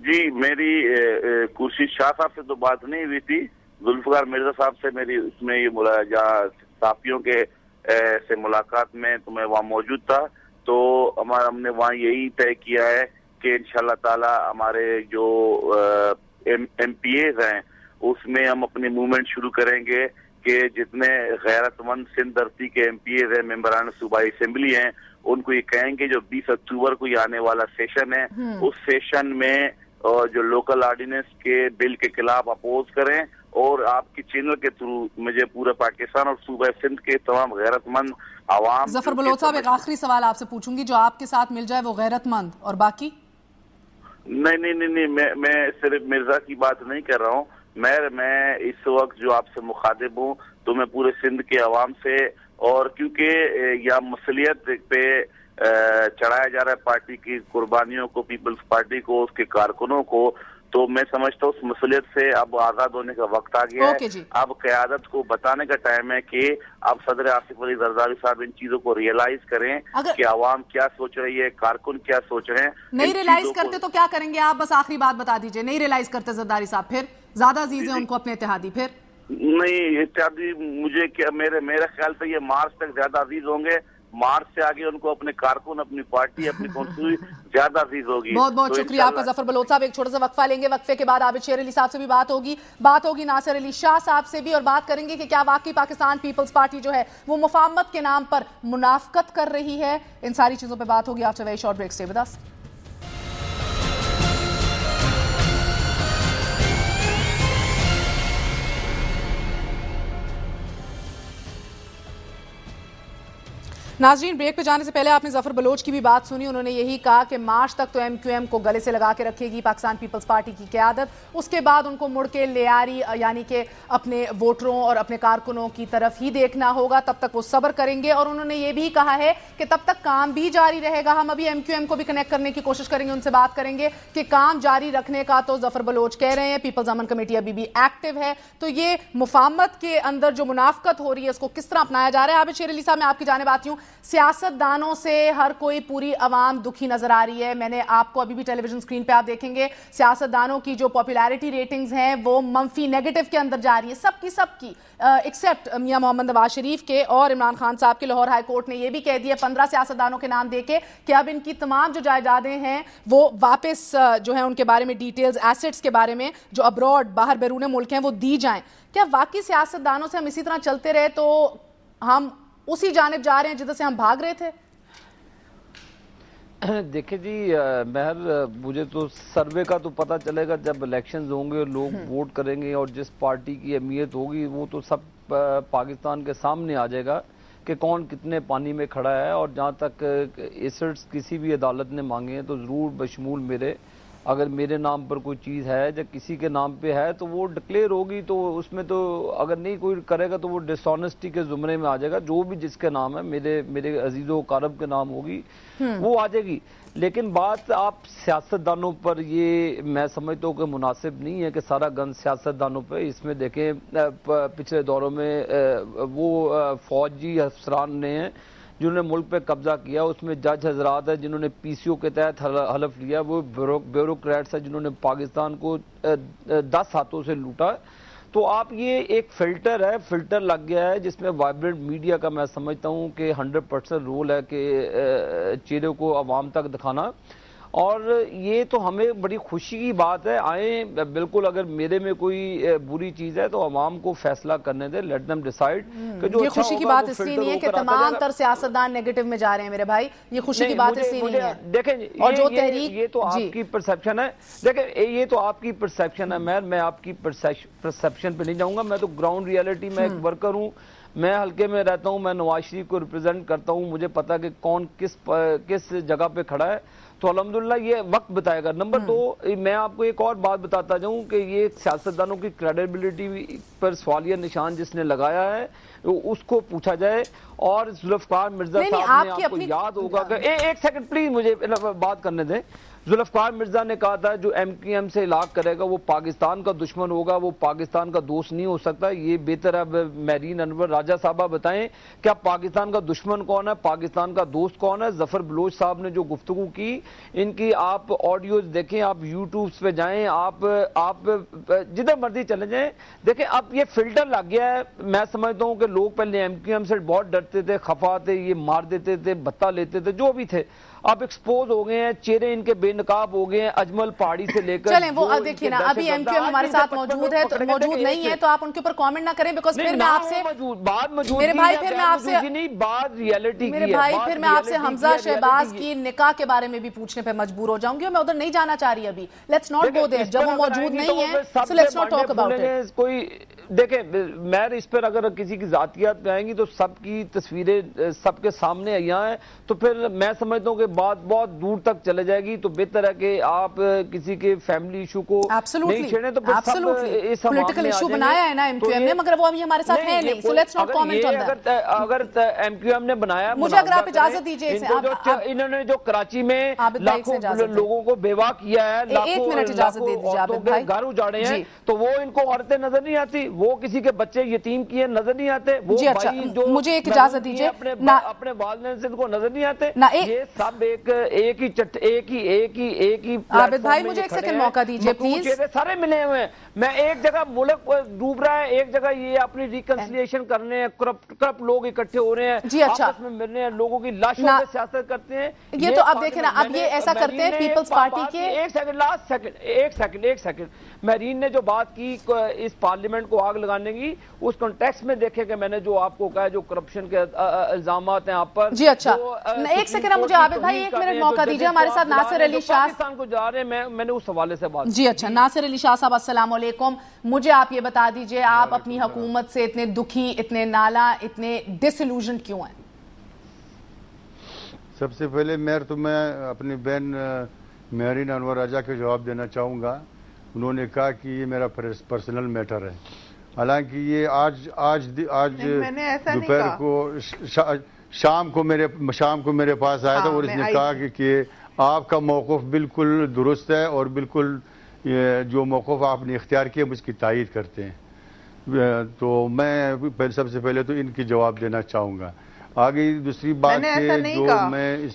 जी, मेरी खुर्शीद शाह साहब से तो बात नहीं हुई थी। जुल्फिकार मिर्जा साहब से मेरी उसमें ये साफियों के से मुलाकात में तो मैं वहाँ मौजूद था। तो हमने वहाँ यही तय किया है कि इंशाल्लाह ताला हमारे जो MPAs हैं उसमें हम अपनी मूवमेंट शुरू करेंगे कि जितने गैरतमंद सिंध धरती के MPAs हैं, मेंबरान सूबाई असेंबली हैं, उनको ये कहेंगे जो 20 अक्टूबर को आने वाला सेशन है उस सेशन में जो लोकल ऑर्डिनेंस के बिल के खिलाफ अपोज करें और आपके चैनल के थ्रू मुझे पूरे पाकिस्तान और सूबा सिंध के तमाम गैरतमंद आवाम। जफर बलोच साहब, एक आखिरी सवाल आपसे पूछूंगी, जो आपके साथ मिल जाए वो गैरतमंद और बाकी? नहीं, मैं सिर्फ मिर्जा की बात नहीं कर रहा हूँ। मैं इस वक्त जो आपसे मुखातिब हूँ तो मैं पूरे सिंध के अवाम से, और क्योंकि यह मसलियत पे चढ़ाया जा रहा है पार्टी की कुर्बानियों को, पीपल्स पार्टी को, उसके कारकुनों को, तो मैं समझता हूँ उस मसलियत से अब आजाद होने का वक्त आ गया है। अब क़यादत को बताने का टाइम है कि अब सदर आसिफ अली जरदारी साहब इन चीजों को रियलाइज करें कि आवाम क्या सोच रही है, कारकुन क्या सोच रहे हैं। नहीं रियलाइज करते तो क्या करेंगे आप? बस आखिरी बात बता दीजिए। नहीं रियलाइज करते जरदारी साहब, फिर ज्यादा अजीज है उनको अपने इत्तेहादी? फिर नहीं, इत्तेहादी मुझे क्या, मेरे ख्याल से ये मार्च तक ज्यादा अजीज होंगे। मार्च से आगे उनको अपने कारकुन, अपनी पार्टी, अपनी कॉन्स्टिट्यूशन ज्यादा अजीज होगी। बहुत बहुत शुक्रिया आपका जफर बलोच साहब। एक छोटा सा वक्फा लेंगे, वक्फे के बाद आबिद शेर अली साहब से भी बात होगी नासिर अली शाह साहब से भी, और बात करेंगे कि क्या वाकई पाकिस्तान पीपल्स पार्टी जो है वो मुफाहमत के नाम पर मुनाफकत कर रही है। इन सारी चीजों पर बात होगी after very short break. Stay with us. नाज़रीन, ब्रेक पे जाने से पहले आपने ज़फ़र बलोच की भी बात सुनी। उन्होंने यही कहा कि मार्च तक तो MQM को गले से लगा के रखेगी पाकिस्तान पीपल्स पार्टी की क़यादत, उसके बाद उनको मुड़ के लियारी यानी कि अपने वोटरों और अपने कारकुनों की तरफ ही देखना होगा, तब तक वो सब्र करेंगे। और उन्होंने ये भी कहा है कि तब तक काम भी जारी रहेगा। हम अभी MQM को भी कनेक्ट करने की कोशिश करेंगे, उनसे बात करेंगे कि काम जारी रखने का तो ज़फ़र बलोच कह रहे हैं, पीपल्स अमन कमेटी अभी भी एक्टिव है। तो ये मुफाहमत के अंदर जो मुनाफ़कत हो रही है उसको किस तरह अपनाया जा रहा है? आबिद शेर अली साहब, मैं आपकी जानिब आती हूँ। सियासतदानों से हर कोई, पूरी अवाम दुखी नजर आ रही है। मैंने आपको अभी भी टेलीविजन स्क्रीन पे आप देखेंगे सियासतदानों की जो पॉपुलैरिटी रेटिंग्स हैं वो मंफी नेगेटिव के अंदर जा रही है, सबकी एक्सेप्ट मियां मोहम्मद नवाज शरीफ के और इमरान खान साहब के। लाहौर हाई कोर्ट ने यह भी कह दिया 15 सियासतदानों के नाम देके कि अब इनकी तमाम जो जायदादें हैं वो वापस जो है उनके बारे में डिटेल्स, एसेट्स के बारे में जो अब्रॉड, बाहर बैरून मुल्क हैं, वो दी जाएं। क्या वाकई सियासतदानों से हम इसी तरह चलते रहे तो हम उसी जानिब जा रहे हैं जिधर से हम भाग रहे थे? देखिए जी महर, मुझे तो सर्वे का तो पता चलेगा जब इलेक्शंस होंगे और लोग वोट करेंगे, और जिस पार्टी की अहमियत होगी वो तो सब पाकिस्तान के सामने आ जाएगा कि कौन कितने पानी में खड़ा है। और जहाँ तक एसेट्स किसी भी अदालत ने मांगे हैं तो ज़रूर बशमूल मेरे, अगर मेरे नाम पर कोई चीज़ है या किसी के नाम पे है तो वो डिक्लेयर होगी, तो उसमें तो अगर नहीं कोई करेगा तो वो डिसऑनेस्टी के जुमरे में आ जाएगा। जो भी जिसके नाम है, मेरे अजीज़ो कारब के नाम होगी वो आ जाएगी। लेकिन बात आप सियासतदानों पर, ये मैं समझता हूँ कि मुनासिब नहीं है कि सारा गन सियासतदानों पर। इसमें देखें पिछले दौरों में वो फौजी अफसरान ने जिन्होंने मुल्क पे कब्जा किया, उसमें जज हजरात है जिन्होंने PCO के तहत हलफ लिया, वो ब्यूरोक्रेट्स है जिन्होंने पाकिस्तान को 10 हाथों से लूटा। तो आप ये एक फिल्टर है, फिल्टर लग गया है जिसमें वाइब्रेंट मीडिया का मैं समझता हूँ कि 100% रोल है कि चेहरे को आवाम तक दिखाना। और ये तो हमें बड़ी खुशी की बात है। आए बिल्कुल, अगर मेरे में कोई बुरी चीज है तो आवाम को फैसला करने दे, लेट देम डिसाइड। ये खुशी की बात इसलिए नहीं है कि तमाम तर सियासतदान नेगेटिव में जा रहे हैं मेरे भाई, ये खुशी की बात इसलिए नहीं है। देखें, और जो तहरीक, ये तो आपकी परसेप्शन है। देखें, ये तो आपकी परसेप्शन है, मैं आपकी परसेप्शन पे नहीं जाऊंगा। मैं तो ग्राउंड रियलिटी में एक वर्कर हूँ, मैं हल्के में रहता हूं, मैं नवाज शरीफ को रिप्रेजेंट करता हूं, मुझे पता है कि कौन किस जगह पे खड़ा है। तो अल्हम्दुलिल्लाह ये वक्त बताएगा। नंबर 2, मैं आपको एक और बात बताता जाऊं कि ये सियासतदानों की क्रेडिबिलिटी पर सवालिया निशान जिसने लगाया है उसको पूछा जाए। और जुल्फकार मिर्जा साहब ने, आपको याद होगा कि एक सेकंड प्लीज मुझे बात करने दें। जुल्फकार मिर्जा ने कहा था जो MQM से इलाक करेगा वो पाकिस्तान का दुश्मन होगा, वो पाकिस्तान का दोस्त नहीं हो सकता। ये बेहतर अब महरीन अनवर राजा साहबा बताएं क्या पाकिस्तान का दुश्मन कौन है, पाकिस्तान का दोस्त कौन है। ज़फ़र बलोच साहब ने जो गुफ्तगू की, इनकी आप ऑडियोज देखें, आप यूट्यूब पे जाएं, आप जिधर मर्जी चले जाएं, देखें अब ये फिल्टर लग गया है। मैं समझता हूँ कि लोग पहले MQM से बहुत डरते थे, खफा थे, ये मार देते थे, भत्ता लेते थे, जो भी थे, अब एक्सपोज हो गए हैं, चेहरे इनके बेनकाब हो गए हैं, अजमल पहाड़ी से लेकर। चलें वो देखिए ना, अभी MQM हमारे साथ मौजूद है, तो मौजूद नहीं है तो आप उनके ऊपर कमेंट ना करें, बिकॉज़ फिर मैं आपसे मेरे भाई, फिर मैं आपसे नहीं, बात रियलिटी मेरे भाई, फिर मैं आपसे हमजा शहबाज की निकाह के बारे में भी पूछने पे मजबूर हो जाऊंगी, और मैं उधर नहीं जाना चाह रही अभी। लेट्स नॉट गो देयर, जब वो मौजूद नहीं है so let's not talk about it. कोई देखें, मैं इस पर अगर किसी की जातियात पे आएंगी तो सबकी तस्वीरें सबके सामने यहाँ है, तो फिर मैं समझता हूँ कि बात बहुत दूर तक चले जाएगी। तो बेहतर है कि आप किसी के फैमिली इशू को नहीं छेड़ें। तो इस पॉलिटिकल इशू बनाया है ना MQM ने, मगर वो अभी हमारे साथ है नहीं, so let's not comment on that. अगर MQM ने बनाया, मुझे अगर आप इजाजत दीजिए, इन्होंने जो कराची में लाखों लोगों को बेवा किया है, एक मिनट इजाजत दे दीजिए, आबिद भाई, घर उजाड़े हैं, तो वो इनको औरतें नजर नहीं आती, वो किसी के बच्चे यतीम किए नजर नहीं आते, वो भाई जो मुझे एक इजाजत दीजिए, अपने वालिदैन से इनको नजर नहीं आते। ये सब एक ही आबिद भाई, मुझे एक सेकंड मौका दीजिए प्लीज। सारे मिले हुए हैं। मैं एक जगह मुल्क डूब रहा है, एक जगह ये अपनी रिकंसिलिएशन करने हैं, करप्ट लोग इकट्ठे हो रहे हैं, जी अच्छा, आपस में मिल रहे हैं, लोगों की लाशों पे सियासत करते हैं। ये तो अब देखें ना, अब ये ऐसा करते हैं पीपल्स पार्टी के। एक सेकंड महरीन ने जो बात की इस पार्लियामेंट को आग लगाने की, उस कॉन्टेक्स्ट में देखे कि मैंने जो आपको कहा, जो करप्शन के इल्जामात हैं आप पर। जी अच्छा, एक सेकंड मुझे आबिद भाई 1 मिनट मौका दीजिए। हमारे साथ नासिर अली शाह पाकिस्तान को जा रहे हैं, मैंने उस हवाले से बात। जी अच्छा, नासिर अली शाह साहब अस्सलाम वालेकुम। मुझे आप ये बता दीजिए, आप अपनी हुकूमत से इतने दुखी, इतने नाला, इतने डिसइल्यूजन क्यों हैं? سب سے پہلے مہر تو میں اپنی بہن مہرین انور راجہ کے جواب دینا چاہوں گا. انہوں نے کہا کہ یہ میرا پرسنل میٹر ہے. حالانکہ یہ آج دوپہر کو شام کو میرے پاس آیا تھا اور اس نے کہا کہ آپ کا موقف بالکل درست ہے اور بالکل جو موقف آپ نے اختیار کیا اس کی تائید کرتے ہیں. تو میں سب سے پہلے تو ان کی جواب دینا چاہوں گا. آگے دوسری بات جو میں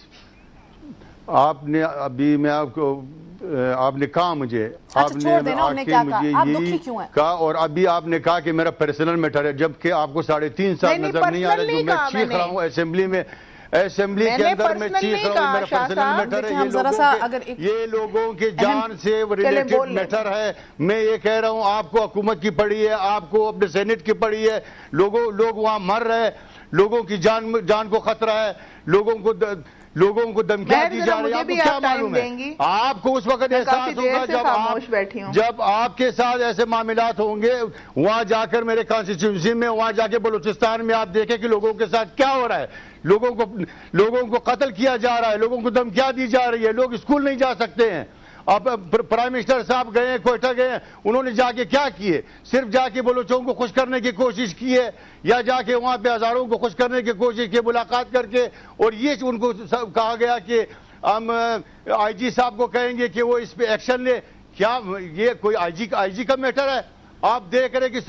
آپ نے ابھی میں آپ نے کہا مجھے آپ نے یہی کہا اور ابھی آپ نے کہا کہ میرا پرسنل میٹر ہے جبکہ آپ کو 3.5 سال نظر نہیں آ رہا جو میں چیخ رہا ہوں اسمبلی کے اندر میں چیخ رہا ہوں میرا پرسنل میٹر ہے. یہ لوگوں کے جان سے ریلیٹڈ میٹر ہے. میں یہ کہہ رہا ہوں آپ کو حکومت کی پڑی ہے, آپ کو اپنے سینٹ کی پڑی ہے. لوگ وہاں مر رہے ہیں, لوگوں کی جان کو خطرہ ہے, لوگوں کو دھمکیاں دی جا رہی ہیں. آپ کو کیا معلوم ہے؟ آپ کو اس وقت احساس ہوگا جب آپ کے ساتھ ایسے معاملات ہوں گے وہاں جا کر میرے کانسٹیچوئنسی میں, وہاں جا کے بلوچستان میں آپ دیکھیں کہ لوگوں کے ساتھ کیا ہو رہا ہے. لوگوں کو قتل کیا جا رہا ہے, لوگوں کو دھمکیاں دی جا رہی ہے, لوگ اسکول نہیں جا سکتے ہیں. اب پرائم منسٹر صاحب گئے ہیں کوئٹہ گئے ہیں, انہوں نے جا کے کیا کیے؟ صرف جا کے بلوچوں کو خوش کرنے کی کوشش کی ہے یا جا کے وہاں پہ ہزاروں کو خوش کرنے کی کوشش کی, ملاقات کر کے. اور یہ ان کو کہا گیا کہ ہم آئی جی صاحب کو کہیں گے کہ وہ اس پہ ایکشن لے. کیا یہ کوئی آئی جی کا میٹر ہے؟ آپ دیکھ رہے کہ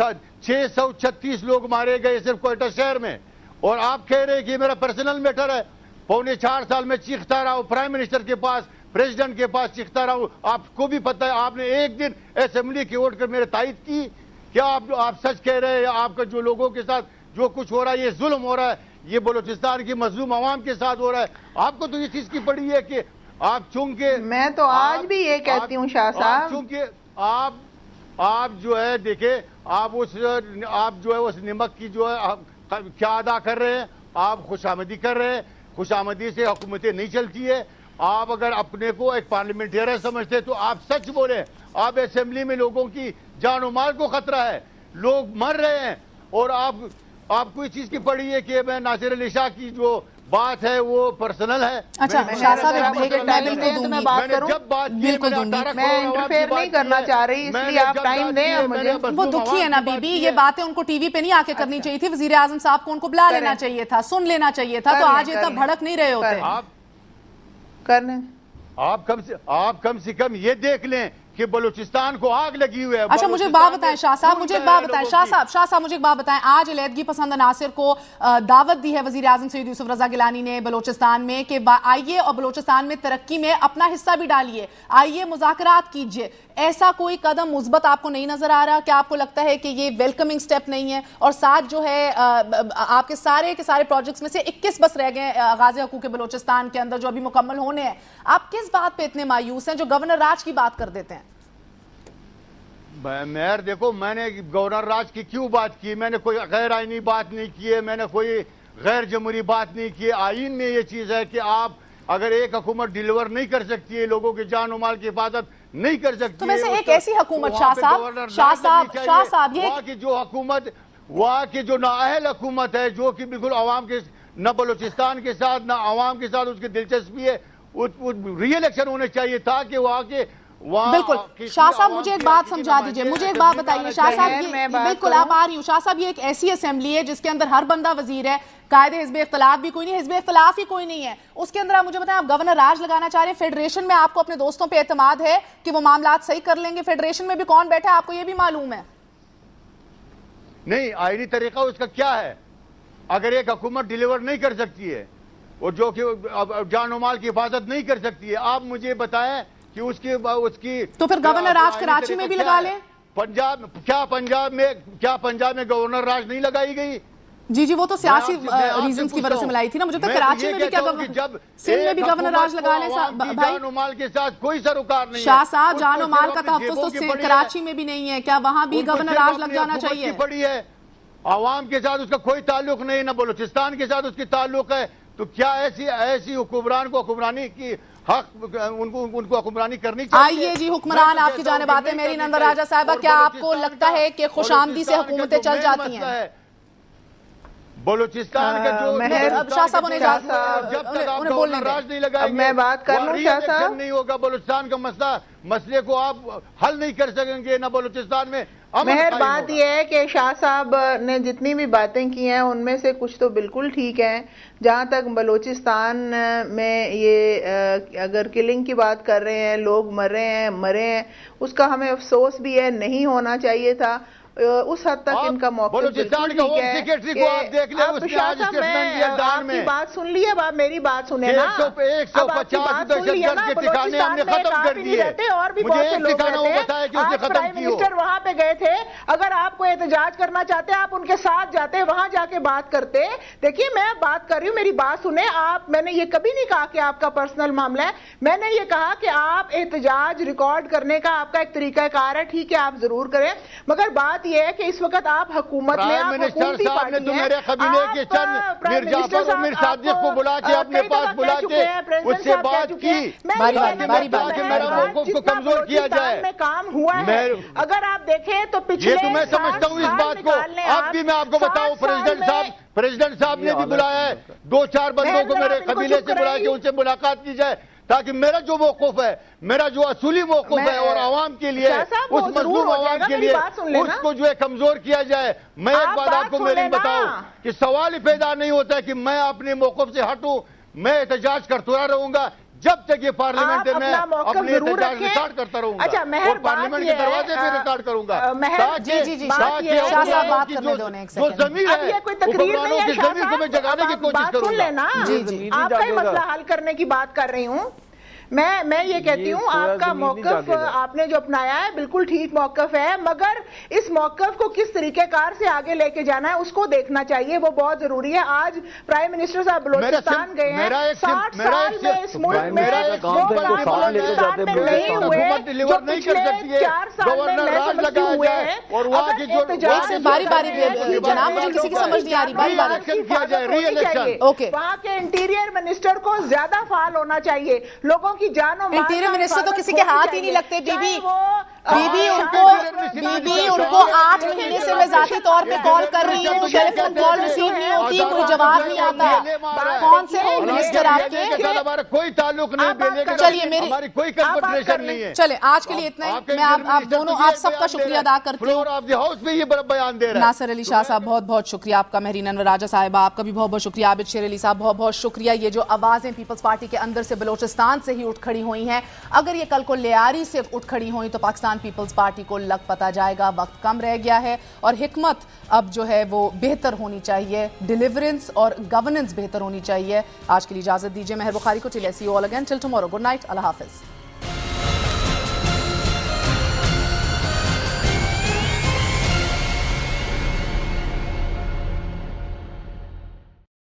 636 لوگ مارے گئے صرف کوئٹہ شہر میں, اور آپ کہہ رہے کہ یہ میرا پرسنل میٹر ہے. 4.25 سال میں چیختا رہا ہوں پرائم منسٹر کے پاس, پریزیڈنٹ کے پاس چیختا رہا ہوں. آپ کو بھی پتہ ہے آپ نے ایک دن اسمبلی کی ووٹ کر میرے تائید کی. کیا آپ سچ کہہ رہے ہیں؟ آپ کا جو لوگوں کے ساتھ جو کچھ ہو رہا ہے یہ ظلم ہو رہا ہے, یہ بلوچستان کی مظلوم عوام کے ساتھ ہو رہا ہے. آپ کو تو یہ چیز کی پڑی ہے کہ آپ چونکہ میں تو آج بھی یہ کہتی ہوں شاہ صاحب, چونکہ آپ جو ہے دیکھیں آپ جو ہے اس نمک کی جو ہے کیا ادا کر رہے ہیں, آپ خوشامدی کر رہے ہیں. خوشامدی سے حکومتیں نہیں چلتی ہے. آپ اگر اپنے کو ایک پارلیمنٹیرین سمجھتے تو آپ سچ بولیں. آپ اسمبلی میں لوگوں کی جان و مال کو خطرہ ہے, لوگ مر رہے ہیں, اور آپ کو اس چیز کی پڑی ہے کہ میں ناصر علی شاہ کی جو بات ہے وہ پرسنل ہے. اچھا شاہ صاحب میں بات کروں, میں انٹرفیئر نہیں کرنا چاہ رہی, اس لیے آپ ٹائم دیں. وہ دکھی ہے نا بی بی, یہ باتیں ان کو ٹی وی پہ نہیں آ کے کرنی چاہیے تھی. وزیر اعظم صاحب کو ان کو بلا لینا چاہیے تھا, سن لینا چاہیے تھا, تو آج یہ تب بھڑک نہیں رہے ہوتے. آپ کم سے کم یہ دیکھ لیں کہ بلوچستان کو آگ لگی ہوئی ہے. اچھا مجھے ایک بات بتائیں شاہ صاحب, مجھے ایک بات بتائیں شاہ صاحب مجھے ایک بات بتائیں. آج علیحدگی پسند عناصر کو دعوت دی ہے وزیر اعظم سید یوسف رضا گیلانی نے بلوچستان میں کہ آئیے اور بلوچستان میں ترقی میں اپنا حصہ بھی ڈالیے, آئیے مذاکرات کیجئے. ایسا کوئی قدم مثبت آپ کو نہیں نظر آ رہا؟ کیا آپ کو لگتا ہے کہ یہ ویلکمنگ سٹیپ نہیں ہے؟ اور ساتھ جو ہے آپ کے سارے پروجیکٹس میں سے 21 بس رہ گئے غازی حقوق بلوچستان کے اندر جو ابھی مکمل ہونے ہیں. آپ کس بات پہ اتنے مایوس ہیں جو گورنر راج کی بات کر دیتے ہیں؟ مہر دیکھو, میں نے گورنر راج کی کیوں بات کی؟ میں نے کوئی غیر آئینی بات نہیں کی ہے, میں نے کوئی غیر جمہوری بات نہیں کی. آئین میں یہ چیز ہے کہ آپ اگر ایک حکومت ڈیلیور نہیں کر سکتی ہے, لوگوں کے جان و مال کی حفاظت نہیں کر سکتی, تو ویسے ایک ایسی حکومت شاہ صاحب وہاں کی جو حکومت, وہاں کی جو نااہل حکومت ہے جو کہ بالکل عوام کے نہ بلوچستان کے ساتھ نہ عوام کے ساتھ اس کی دلچسپی ہے, ری الیکشن ہونے چاہیے تھا کہ وہاں کے بالکل. شاہ صاحب مجھے ایک بات سمجھا دیجئے, مجھے ایک بات بتائیے شاہ صاحب, بالکل آپ آ رہی ہوں شاہ صاحب, یہ ایک ایسی اسمبلی ہے جس کے اندر ہر بندہ وزیر ہے, قائد حزب اختلاف بھی کوئی نہیں, حزب اختلاف ہی کوئی نہیں ہے. اس کے اندر آپ مجھے بتائیں آپ گورنر راج لگانا چاہ رہے ہیں. فیڈریشن میں آپ کو اپنے دوستوں پہ اعتماد ہے کہ وہ معاملات صحیح کر لیں گے؟ فیڈریشن میں بھی کون بیٹھا ہے آپ کو یہ بھی معلوم ہے؟ نہیں, آئینی طریقہ اس کا کیا ہے؟ اگر ایک حکومت ڈیلیور نہیں کر سکتی ہے اور جو کہ جان و مال کی حفاظت نہیں کر سکتی ہے, آپ مجھے بتائیں کہ اس کی تو پھر گورنر راج کراچی میں بھی لگا لیں. پنجاب میں گورنر راج نہیں لگائی گئی؟ جی وہ تو سیاسی ریزنز کی وجہ سے ملائی تھی نا. مجھے تو کراچی میں بھی کیا سندھ میں بھی گورنر راج لگا لیں بھائی. جان و مال کے ساتھ کوئی سروکار نہیں ہے. شاہ صاحب جان و مال کا تحفظ تو کراچی میں بھی نہیں ہے, کیا وہاں بھی گورنر راج لگ جانا چاہیے؟ پڑی ہے, عوام کے ساتھ اس کا کوئی تعلق نہیں, نہ بلوچستان کے ساتھ اس کی تعلق ہے. تو کیا ایسی حکمران کو حکمرانی کی حق ان کو حکمرانی کرنی چاہیے؟ آئیے جی حکمران آپ کی جانب آتے ہیں. میری نندر راجہ صاحبہ, کیا آپ کو لگتا ہے کہ خوش آمدی سے حکومتیں چل جاتی ہیں؟ بلوچستان کا جو شاہ صاحب انہیں جب تک آپ گورنر راج نہیں لگائیں گے، میں بات کر لوں شاہ صاحب، نہیں ہوگا بلوچستان کا مسئلے کو آپ حل نہیں کر سکیں گے، نہ بلوچستان میں مہر بات یہ ہے کہ شاہ صاحب نے جتنی بھی باتیں کی ہیں ان میں سے کچھ تو بالکل ٹھیک ہیں. جہاں تک بلوچستان میں یہ اگر کلنگ کی بات کر رہے ہیں، لوگ مرے ہیں، اس کا ہمیں افسوس بھی ہے، نہیں ہونا چاہیے تھا. اس حد تک ان کا موقف بالکل ٹھیک ہے. اب شاہ صاحب میں آپ کی بات سن لی ہے، اب آپ میری بات سنیں نا. اب آپ کی بات سن لی ہے نا. بلوچستان میں آپ ہی نہیں رہتے، اور بھی بہت سے لوگ رہتے ہیں. آج پرائم منسٹر وہاں پہ گئے تھے. اگر آپ کو احتجاج کرنا چاہتے آپ ان کے ساتھ جاتے، وہاں جا کے بات کرتے. دیکھیے میں بات کر رہی ہوں، میری بات سنیں آپ. میں نے یہ کبھی نہیں کہا کہ آپ کا پرسنل معاملہ ہے. میں نے یہ کہا کہ آپ احتجاج ریکارڈ کرنے کا آپ کا ایک طریقہ کار ہے، ٹھیک ہے آپ ضرور کریں، مگر بات یہ ہے کہ اس وقت آپ حکومت میں، آپ حکومتی پارٹی ہیں. میرے قبیلے کے چند میر جعفر و میر صادق کو بلا کے اپنے پاس بلا کے اس سے بات کی، میرا موقف کو کمزور کیا جائے. میں کام ہوا ہے. اگر آپ دیکھیں تو پچھلے یہ تو میں سمجھتا ہوں اس بات کو. اب بھی میں آپ کو بتاؤں، پریزیڈنٹ صاحب نے بھی بلایا ہے 2-4 بندوں کو میرے قبیلے سے بلایا کہ ان سے ملاقات کی جائے، تاکہ میرا جو موقف ہے، میرا جو اصولی موقف ہے اور عوام کے لیے، اس مظلوم عوام کے لیے، اس کو جو ہے کمزور کیا جائے. میں ایک بات آپ کو میری بتاؤں کہ سوال ہی پیدا نہیں ہوتا ہے کہ میں اپنے موقف سے ہٹوں. میں احتجاج کرتا رہوں گا جب تک یہ پارلیمنٹ میں اپنے احتجاج ریکارڈ کرتا رہوں گا، اور پارلیمنٹ کے دروازے پہ ریکارڈ کروں گا. جو ضمیر ہے حکمرانوں کی ضمیر کو میں جگانے کی کوشش کروں گا. آپ کا ہی مسئلہ حل کرنے کی بات کر رہی ہوں. میں یہ کہتی ہوں آپ کا موقف آپ نے جو اپنایا ہے بالکل ٹھیک موقف ہے، مگر اس موقف کو کس طریقے کار سے آگے لے کے جانا ہے اس کو دیکھنا چاہیے، وہ بہت ضروری ہے. آج پرائم منسٹر صاحب بلوچستان گئے ہیں. 60 سال میں اس ملک میں وہ کام بلوچستان میں نہیں ہوئے جو پچھلے 4 سال میں سمجھتی ہوئے ہیں. باری باری جناب، مجھے کسی کی سمجھ نہیں آ رہی. باری باری وہاں کے انٹیریئر منسٹر کو زیادہ فعال ہونا چاہیے. لوگوں کی جان و مال، انٹیریئر منسٹر تو کسی کے ہاتھ ہی نہیں لگتے. بی بی ان کو 8 مہینے سے میں ذاتی طور پہ کال کر رہی ہوں، ٹیلی فون کال ریسیو نہیں ہوتی، کوئی جواب نہیں آتا. کون سے ہوم منسٹر آپ کے؟ ہمارا کوئی تعلق نہیں. چلیے میری کوئی کنفرمیشن نہیں ہے. چلے آج کے لیے اتنا ہی. میں آپ دونوں آپ سب کا شکریہ ادا کرتی ہوں. ناصر علی شاہ صاحب بہت بہت شکریہ آپ کا. مہرین انور راجہ صاحبہ آپ کا بھی بہت بہت شکریہ. عابد شیر علی صاحب بہت بہت شکریہ. یہ جو آوازیں پیپلز پارٹی کے اندر سے بلوچستان سے ہی اٹھ کھڑی ہوئی ہیں، اگر یہ کل کو لیاری سے اٹھ کھڑی ہوئی تو پاکستان پیپلز پارٹی کو لگ پتا جائے گا. وقت کم رہ گیا ہے اور حکمت اب جو ہے وہ بہتر ہونی چاہیے، ڈیلیورنس اور گورننس بہتر ہونی چاہیے. آج کے لیے اجازت دیجیے. مہر بخاری کو till see you all again till tomorrow. Good night. اللہ حافظ.